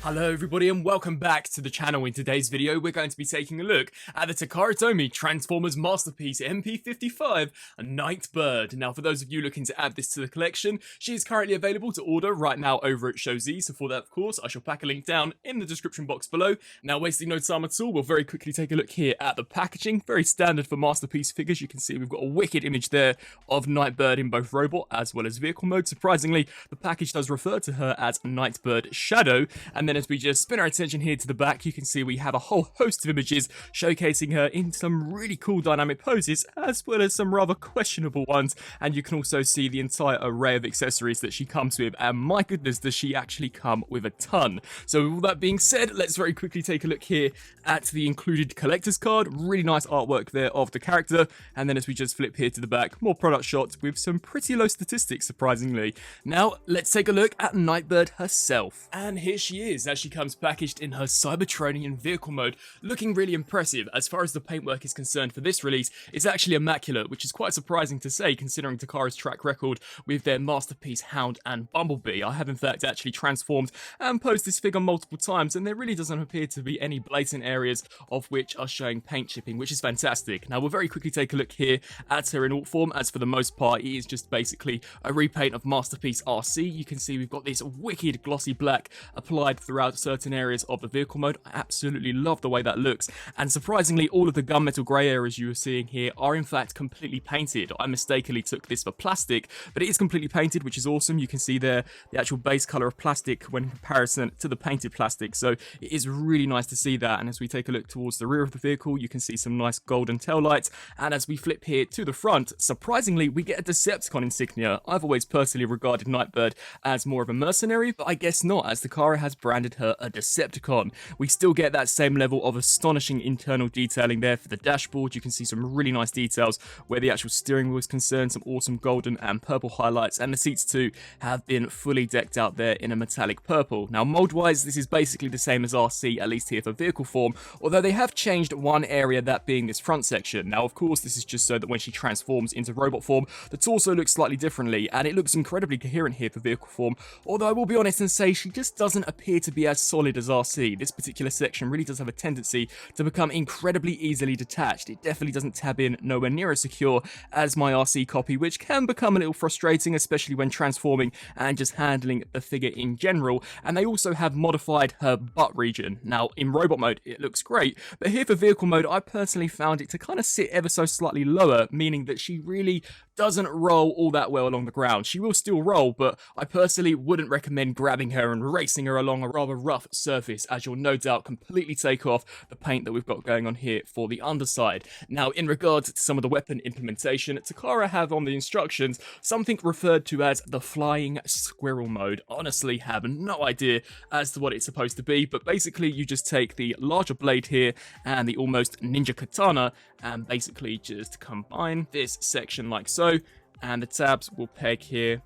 Hello everybody and welcome back to the channel. In today's video we're going to be taking a look at the Takara Tomy Transformers masterpiece MP-55, a Nightbird. Now for those of you looking to add this to the collection, she is currently available to order right now over at ShowZ, so for that of course I shall pack a link down in the description box below. Now wasting no time at all, we'll very quickly take a look here at the packaging. Very standard for masterpiece figures. You can see we've got a wicked image there of Nightbird in both robot as well as vehicle mode. Surprisingly, the package does refer to her as Nightbird Shadow, and then as we just spin our attention here to the back, you can see we have a whole host of images showcasing her in some really cool dynamic poses, as well as some rather questionable ones, and you can also see the entire array of accessories that she comes with, and my goodness, does she actually come with a ton. So with all that being said, let's very quickly take a look here at the included collector's card. Really nice artwork there of the character, and then as we just flip here to the back, more product shots with some pretty low statistics, surprisingly. Now, let's take a look at Nightbird herself. And here she is, as she comes packaged in her Cybertronian vehicle mode, looking really impressive. As far as the paintwork is concerned for this release, it's actually immaculate, which is quite surprising to say considering Takara's track record with their masterpiece Hound and Bumblebee. I have in fact actually transformed and posed this figure multiple times, and there really doesn't appear to be any blatant areas of which are showing paint chipping, which is fantastic. Now we'll very quickly take a look here at her in alt form, as for the most part it is just basically a repaint of Masterpiece RC. You can see we've got this wicked glossy black applied throughout certain areas of the vehicle mode. I absolutely love the way that looks, and surprisingly all of the gunmetal grey areas you are seeing here are in fact completely painted. I mistakenly took this for plastic, but it is completely painted, which is awesome. You can see there the actual base colour of plastic when in comparison to the painted plastic, so it is really nice to see that. And as we take a look towards the rear of the vehicle, you can see some nice golden tail lights, and as we flip here to the front, surprisingly we get a Decepticon insignia. I've always personally regarded Nightbird as more of a mercenary, but I guess not, as Takara has branded her a Decepticon. We still get that same level of astonishing internal detailing there for the dashboard. You can see some really nice details where the actual steering wheel is concerned, some awesome golden and purple highlights, and the seats too have been fully decked out there in a metallic purple. Now mold wise this is basically the same as RC, at least here for vehicle form, although they have changed one area, that being this front section. Now of course this is just so that when she transforms into robot form, the torso looks slightly differently, and it looks incredibly coherent here for vehicle form, although I will be honest and say she just doesn't appear to be as solid as RC. This particular section really does have a tendency to become incredibly easily detached. It definitely doesn't tab in nowhere near as secure as my RC copy, which can become a little frustrating, especially when transforming and just handling the figure in general. And they also have modified her butt region. Now in robot mode it looks great, but here for vehicle mode I personally found it to kind of sit ever so slightly lower, meaning that she really doesn't roll all that well along the ground. She will still roll, but I personally wouldn't recommend grabbing her and racing her along a rather rough surface, as you'll no doubt completely take off the paint that we've got going on here for the underside. Now in regards to some of the weapon implementation, Takara have on the instructions something referred to as the flying squirrel mode. Honestly have no idea as to what it's supposed to be, but basically you just take the larger blade here and the almost ninja katana and basically just combine this section like so, and the tabs will peg here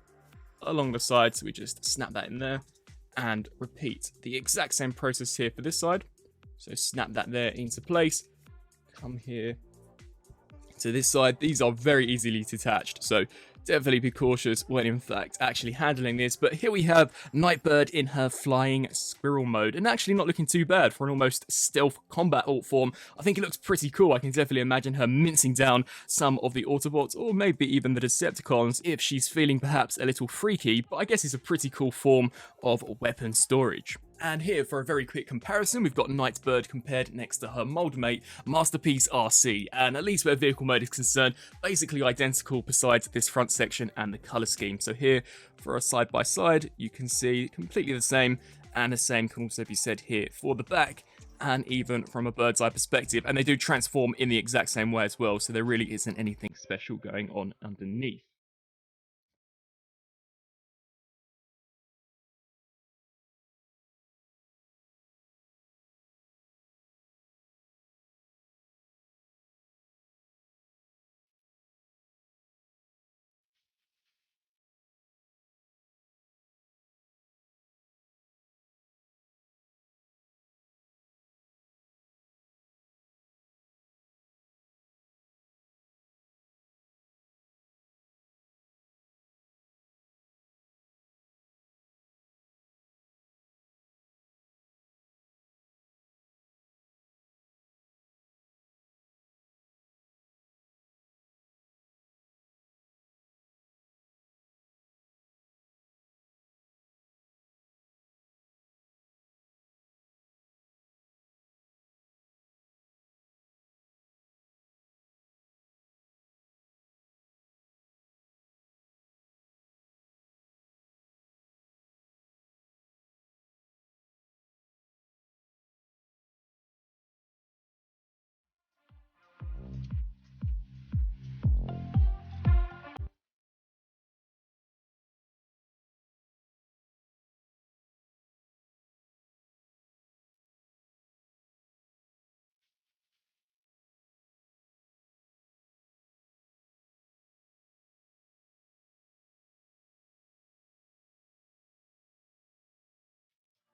along the side, so we just snap that in there and repeat the exact same process here for this side. So snap that there into place, come here to this side. These are very easily detached, so definitely be cautious when in fact actually handling this. But here we have Nightbird in her flying squirrel mode, and actually not looking too bad for an almost stealth combat alt form. I think it looks pretty cool. I can definitely imagine her mincing down some of the Autobots, or maybe even the Decepticons, if she's feeling perhaps a little freaky, but I guess it's a pretty cool form of weapon storage. And here, for a very quick comparison, we've got Nightbird compared next to her mold mate, Masterpiece RC, and at least where vehicle mode is concerned, basically identical besides this front section and the colour scheme. So here, for a side-by-side, you can see completely the same, and the same can also be said here for the back, and even from a bird's eye perspective, and they do transform in the exact same way as well, so there really isn't anything special going on underneath.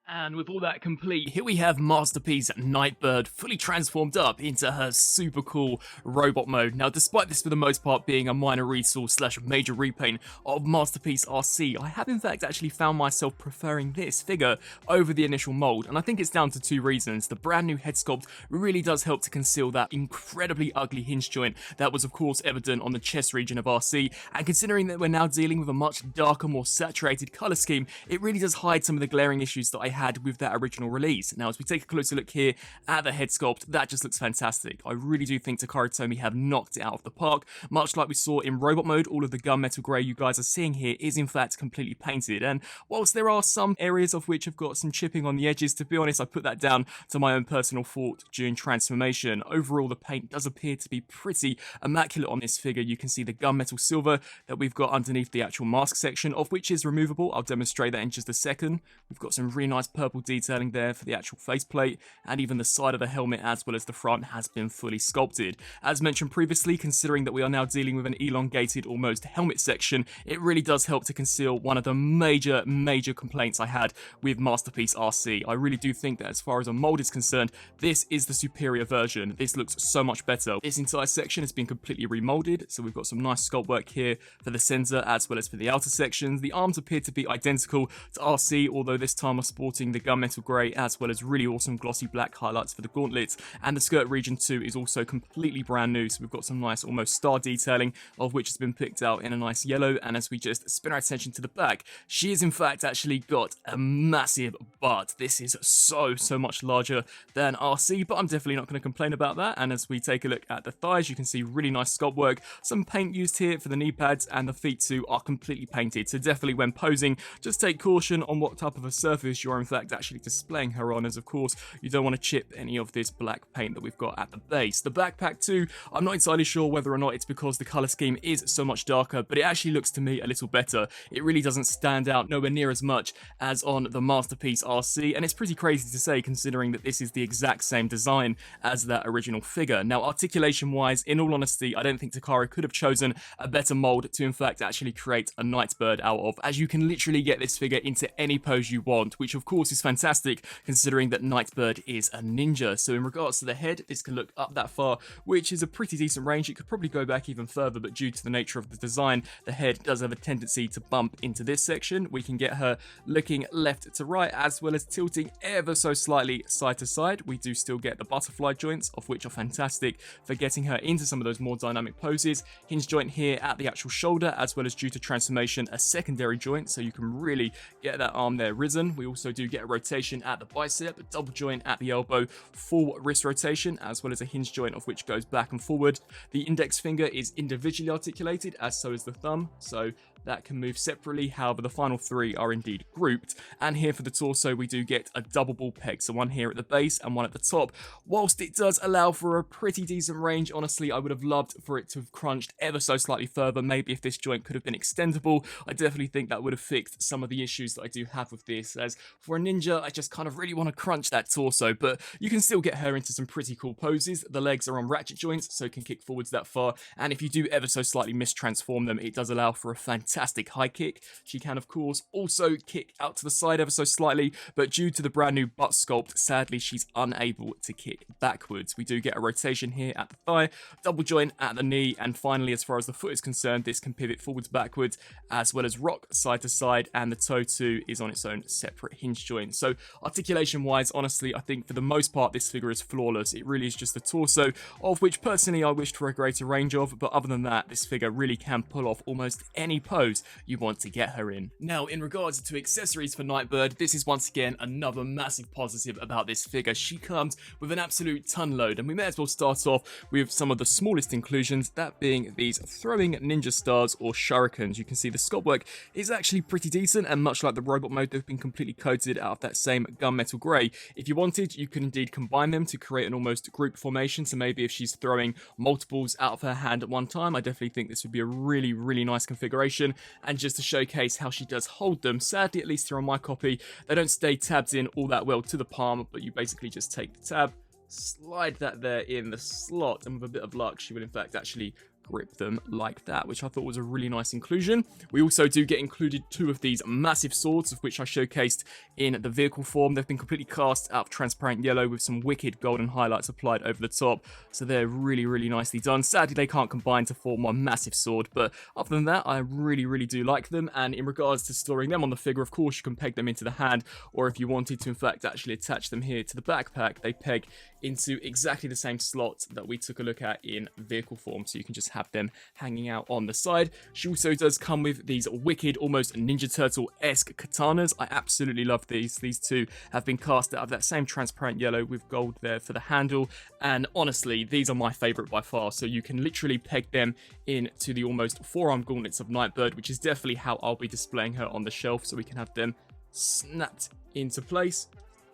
And with all that complete, here we have Masterpiece Nightbird fully transformed up into her super cool robot mode. Now, despite this for the most part being a minor resource slash major repaint of Masterpiece RC, I have in fact actually found myself preferring this figure over the initial mold, and I think it's down to two reasons. The brand new head sculpt really does help to conceal that incredibly ugly hinge joint that was of course evident on the chest region of RC, and considering that we're now dealing with a much darker, more saturated colour scheme, it really does hide some of the glaring issues that I had with that original release. Now, as we take a closer look here at the head sculpt, that just looks fantastic. I really do think Takara Tomy have knocked it out of the park. Much like we saw in robot mode, all of the gunmetal grey you guys are seeing here is in fact completely painted, and whilst there are some areas of which have got some chipping on the edges, to be honest, I put that down to my own personal fault during transformation. Overall, the paint does appear to be pretty immaculate on this figure. You can see the gunmetal silver that we've got underneath the actual mask section, of which is removable. I'll demonstrate that in just a second. We've got some really nice purple detailing there for the actual faceplate, and even the side of the helmet as well as the front has been fully sculpted. As mentioned previously, considering that we are now dealing with an elongated almost helmet section, it really does help to conceal one of the major complaints I had with Masterpiece RC. I really do think that as far as a mold is concerned, this is the superior version. This looks so much better. This entire section has been completely remolded, so we've got some nice sculpt work here for the center as well as for the outer sections. The arms appear to be identical to RC, although this time are sporting the gunmetal grey as well as really awesome glossy black highlights for the gauntlets, and the skirt region too is also completely brand new, so we've got some nice almost star detailing, of which has been picked out in a nice yellow. And as we just spin our attention to the back, she has in fact actually got a massive butt. This is so much larger than RC, but I'm definitely not going to complain about that. And as we take a look at the thighs, you can see really nice sculpt work, some paint used here for the knee pads, and the feet too are completely painted, so definitely when posing, just take caution on what type of a surface you're in fact actually displaying her on, as of course you don't want to chip any of this black paint that we've got at the base. The backpack too, I'm not entirely sure whether or not it's because the colour scheme is so much darker, but it actually looks to me a little better. It really doesn't stand out nowhere near as much as on the Masterpiece RC, and it's pretty crazy to say considering that this is the exact same design as that original figure. Now, articulation wise, in all honesty, I don't think Takara could have chosen a better mold to in fact actually create a Nightbird out of, as you can literally get this figure into any pose you want, which of course is fantastic considering that Nightbird is a ninja. So in regards to the head, this can look up that far, which is a pretty decent range. It could probably go back even further, but due to the nature of the design, the head does have a tendency to bump into this section. We can get her looking left to right as well as tilting ever so slightly side to side. We do still get the butterfly joints, of which are fantastic for getting her into some of those more dynamic poses. Hinge joint here at the actual shoulder, as well as due to transformation, a secondary joint, so you can really get that arm there risen. We also do get a rotation at the bicep, a double joint at the elbow, full wrist rotation, as well as a hinge joint of which goes back and forward. The index finger is individually articulated, as so is the thumb, so that can move separately. However, the final three are indeed grouped. And here for the torso, we do get a double ball peg, so one here at the base and one at the top. Whilst it does allow for a pretty decent range, honestly, I would have loved for it to have crunched ever so slightly further. Maybe if this joint could have been extendable, I definitely think that would have fixed some of the issues that I do have with this. As for a ninja, I just kind of really want to crunch that torso, but you can still get her into some pretty cool poses. The legs are on ratchet joints, so can kick forwards that far, and if you do ever so slightly mistransform them, it does allow for a fantastic high kick. She can of course also kick out to the side ever so slightly, but due to the brand new butt sculpt, sadly she's unable to kick backwards. We do get a rotation here at the thigh, double joint at the knee, and finally as far as the foot is concerned, this can pivot forwards backwards as well as rock side to side, and the toe too is on its own separate hinge joint. So articulation wise, honestly, I think for the most part this figure is flawless. It really is just the torso, of which personally I wished for a greater range of, but other than that, this figure really can pull off almost any pose you want to get her in. Now, in regards to accessories for Nightbird, this is once again another massive positive about this figure. She comes with an absolute ton load, and we may as well start off with some of the smallest inclusions, that being these throwing ninja stars or shurikens. You can see the sculpt work is actually pretty decent, and much like the robot mode, they've been completely coated out of that same gunmetal grey. If you wanted, you could indeed combine them to create an almost group formation, so maybe if she's throwing multiples out of her hand at one time, I definitely think this would be a really nice configuration. And just to showcase how she does hold them, sadly, at least here on my copy, they don't stay tabbed in all that well to the palm, but you basically just take the tab, slide that there in the slot, and with a bit of luck, she will in fact actually grip them like that, which I thought was a really nice inclusion. We also do get included 2 of these massive swords, of which I showcased in the vehicle form. They've been completely cast out of transparent yellow with some wicked golden highlights applied over the top, so they're really, really nicely done. Sadly, they can't combine to form one massive sword, but other than that, I really, really do like them. And in regards to storing them on the figure, of course, you can peg them into the hand, or if you wanted to, in fact, actually attach them here to the backpack, they peg into exactly the same slot that we took a look at in vehicle form, so you can just have them hanging out on the side. She also does come with these wicked, almost Ninja Turtle-esque katanas. I absolutely love these. These 2 have been cast out of that same transparent yellow with gold there for the handle, and honestly, these are my favorite by far. So you can literally peg them into the almost forearm gauntlets of Nightbird, which is definitely how I'll be displaying her on the shelf, so we can have them snapped into place.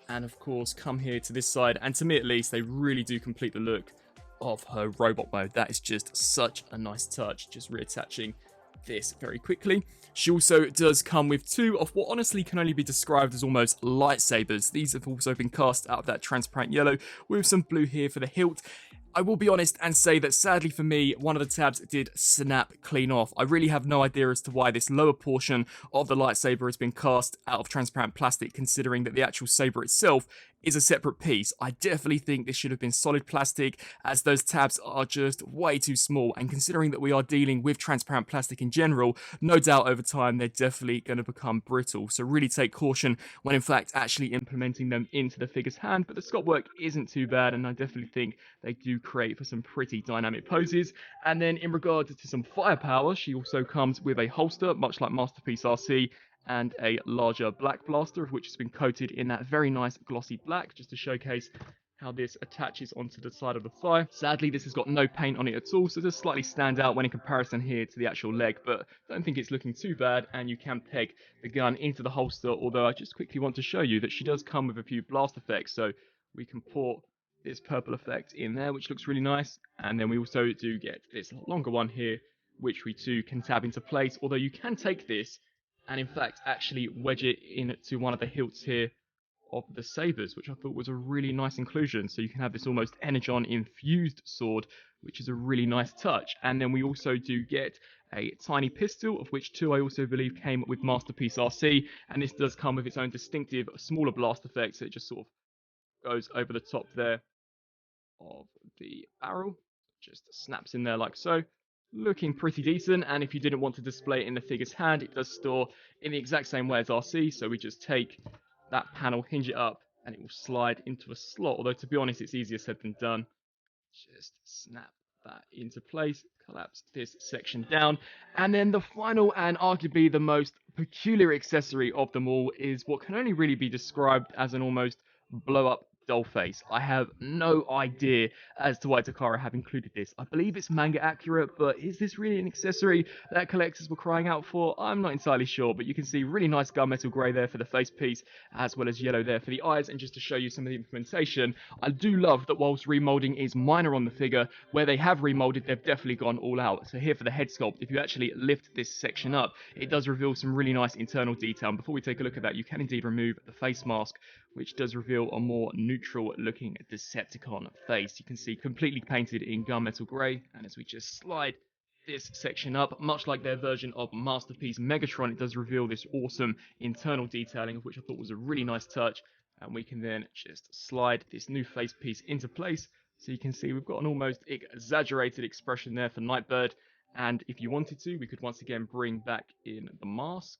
And of course, come here to this side, and to me at least, they really do complete the look of her robot mode. That is just such a nice touch, just reattaching this very quickly. She also does come with 2 of what honestly can only be described as almost lightsabers. These have also been cast out of that transparent yellow with some blue here for the hilt. I will be honest and say that sadly for me, one of the tabs did snap clean off. I really have no idea as to why this lower portion of the lightsaber has been cast out of transparent plastic, considering that the actual saber itself is a separate piece. I definitely think this should have been solid plastic, as those tabs are just way too small, and considering that we are dealing with transparent plastic in general, no doubt over time they're definitely going to become brittle, so really take caution when in fact actually implementing them into the figure's hand. But the sculpt work isn't too bad, and I definitely think they do create for some pretty dynamic poses. And then in regards to some firepower, she also comes with a holster, much like Masterpiece RC, and a larger black blaster, which has been coated in that very nice glossy black, just to showcase how this attaches onto the side of the thigh. Sadly, this has got no paint on it at all, so it does slightly stand out when in comparison here to the actual leg, but I don't think it's looking too bad, and you can peg the gun into the holster, although I just quickly want to show you that she does come with a few blast effects, so we can port this purple effect in there, which looks really nice, and then we also do get this longer one here, which we too can tab into place, although you can take this and in fact actually wedge it into one of the hilts here of the sabers, which I thought was a really nice inclusion. So you can have this almost Energon infused sword, which is a really nice touch. And then we also do get a tiny pistol, of which 2 I also believe came with Masterpiece RC, and this does come with its own distinctive smaller blast effect, so it just sort of goes over the top there of the barrel, just snaps in there like so. Looking pretty decent, and if you didn't want to display it in the figure's hand, it does store in the exact same way as RC, so we just take that panel, hinge it up, and it will slide into a slot, although to be honest it's easier said than done. Just snap that into place, collapse this section down, and then the final and arguably the most peculiar accessory of them all is what can only really be described as an almost blow-up doll face. I have no idea as to why Takara have included this. I believe it's manga accurate, but is this really an accessory that collectors were crying out for? I'm not entirely sure, but you can see really nice gunmetal grey there for the face piece, as well as yellow there for the eyes. And just to show you some of the implementation, I do love that whilst remolding is minor on the figure, where they have remolded, they've definitely gone all out. So here for the head sculpt, if you actually lift this section up, it does reveal some really nice internal detail. And before we take a look at that, you can indeed remove the face mask, which does reveal a more neutral looking Decepticon face. You can see completely painted in gunmetal grey, and as we just slide this section up, much like their version of Masterpiece Megatron, it does reveal this awesome internal detailing, of which I thought was a really nice touch. And we can then just slide this new face piece into place, so you can see we've got an almost exaggerated expression there for Nightbird. And if you wanted to, we could once again bring back in the mask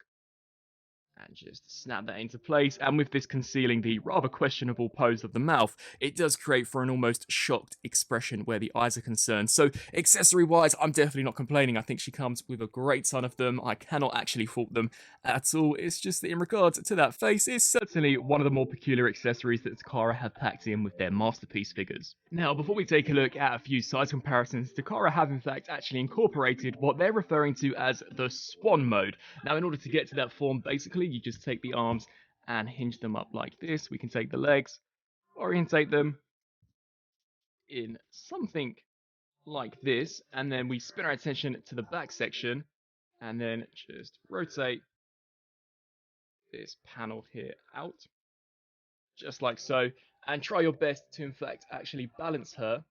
and just snap that into place. And with this concealing the rather questionable pose of the mouth, it does create for an almost shocked expression where the eyes are concerned. So accessory wise, I'm definitely not complaining. I think she comes with a great ton of them. I cannot actually fault them at all. It's just that in regards to that face, it's certainly one of the more peculiar accessories that Takara have packed in with their Masterpiece figures. Now, before we take a look at a few size comparisons, Takara have in fact actually incorporated what they're referring to as the Swan mode. Now, in order to get to that form, basically, you just take the arms and hinge them up like this. We can take the legs, orientate them in something like this, and then we spin our attention to the back section, and then just rotate this panel here out, just like so, and try your best to in fact actually balance her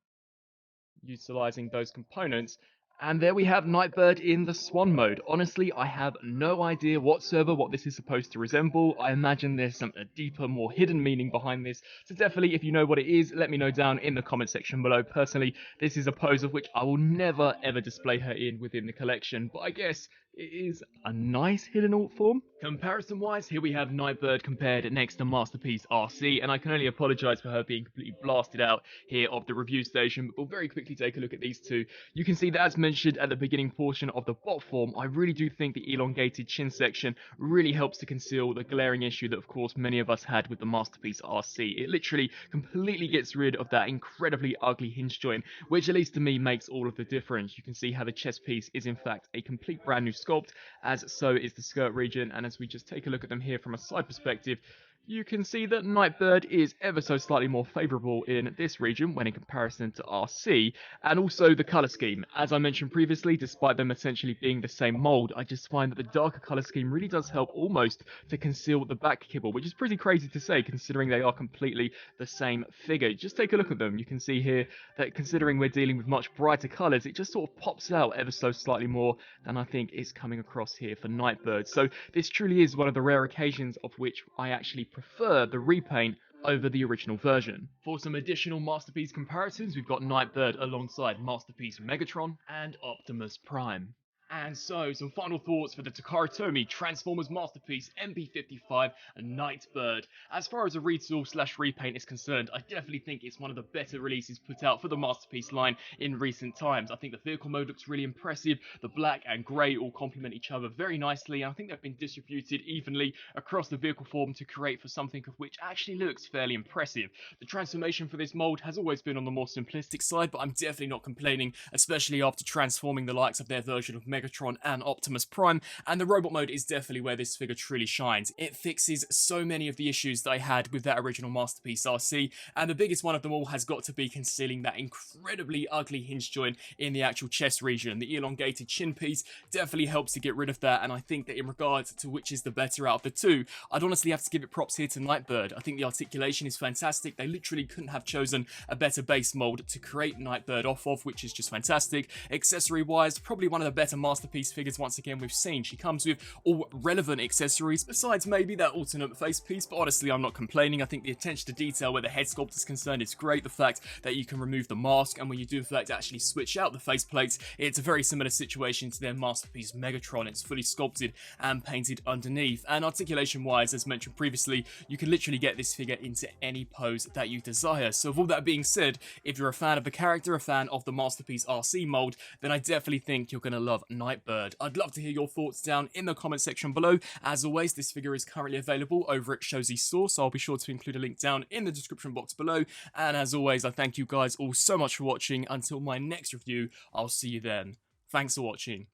utilizing those components. And there we have Nightbird in the Swan mode. Honestly, I have no idea whatsoever what this is supposed to resemble. I imagine there's a deeper, more hidden meaning behind this. So definitely, if you know what it is, let me know down in the comment section below. Personally, this is a pose of which I will never ever display her in within the collection, but I guess it is a nice hidden alt form. Comparison-wise, here we have Nightbird compared next to Masterpiece RC, and I can only apologise for her being completely blasted out here of the review station, but we'll very quickly take a look at these two. You can see that, as mentioned at the beginning portion of the bot form, I really do think the elongated chin section really helps to conceal the glaring issue that, of course, many of us had with the Masterpiece RC. It literally completely gets rid of that incredibly ugly hinge joint, which at least to me makes all of the difference. You can see how the chest piece is in fact a complete brand new sculpt, as so is the skirt region, and as we just take a look at them here from a side perspective, you can see that Nightbird is ever so slightly more favourable in this region when in comparison to RC, and also the colour scheme. As I mentioned previously, despite them essentially being the same mould, I just find that the darker colour scheme really does help almost to conceal the back kibble, which is pretty crazy to say considering they are completely the same figure. Just take a look at them. You can see here that considering we're dealing with much brighter colours, it just sort of pops out ever so slightly more than I think is coming across here for Nightbird. So this truly is one of the rare occasions of which I actually prefer the repaint over the original version. For some additional Masterpiece comparisons, we've got Nightbird alongside Masterpiece Megatron and Optimus Prime. And so, some final thoughts for the Takara Tomy Transformers Masterpiece MP-55 and Nightbird. As far as a retool / repaint is concerned, I definitely think it's one of the better releases put out for the Masterpiece line in recent times. I think the vehicle mode looks really impressive, the black and grey all complement each other very nicely, and I think they've been distributed evenly across the vehicle form to create for something of which actually looks fairly impressive. The transformation for this mold has always been on the more simplistic side, but I'm definitely not complaining, especially after transforming the likes of their version of Megatron and Optimus Prime, and the robot mode is definitely where this figure truly shines. It fixes so many of the issues that I had with that original Masterpiece RC, and the biggest one of them all has got to be concealing that incredibly ugly hinge joint in the actual chest region. The elongated chin piece definitely helps to get rid of that, and I think that in regards to which is the better out of the two, I'd honestly have to give it props here to Nightbird. I think the articulation is fantastic. They literally couldn't have chosen a better base mold to create Nightbird off of, which is just fantastic. Accessory wise, probably one of the better Masterpiece figures once again we've seen. She comes with all relevant accessories besides maybe that alternate face piece, but honestly I'm not complaining. I think the attention to detail where the head sculpt is concerned is great. The fact that you can remove the mask, and when you do in fact actually switch out the face plates, it's a very similar situation to their Masterpiece Megatron. It's fully sculpted and painted underneath, and articulation wise, as mentioned previously, you can literally get this figure into any pose that you desire. So with all that being said, if you're a fan of the character, a fan of the Masterpiece RC mold, then I definitely think you're going to love Nightbird. I'd love to hear your thoughts down in the comment section below. As always, this figure is currently available over at Showsy's store, so I'll be sure to include a link down in the description box below. And as always, I thank you guys all so much for watching. Until my next review, I'll see you then. Thanks for watching.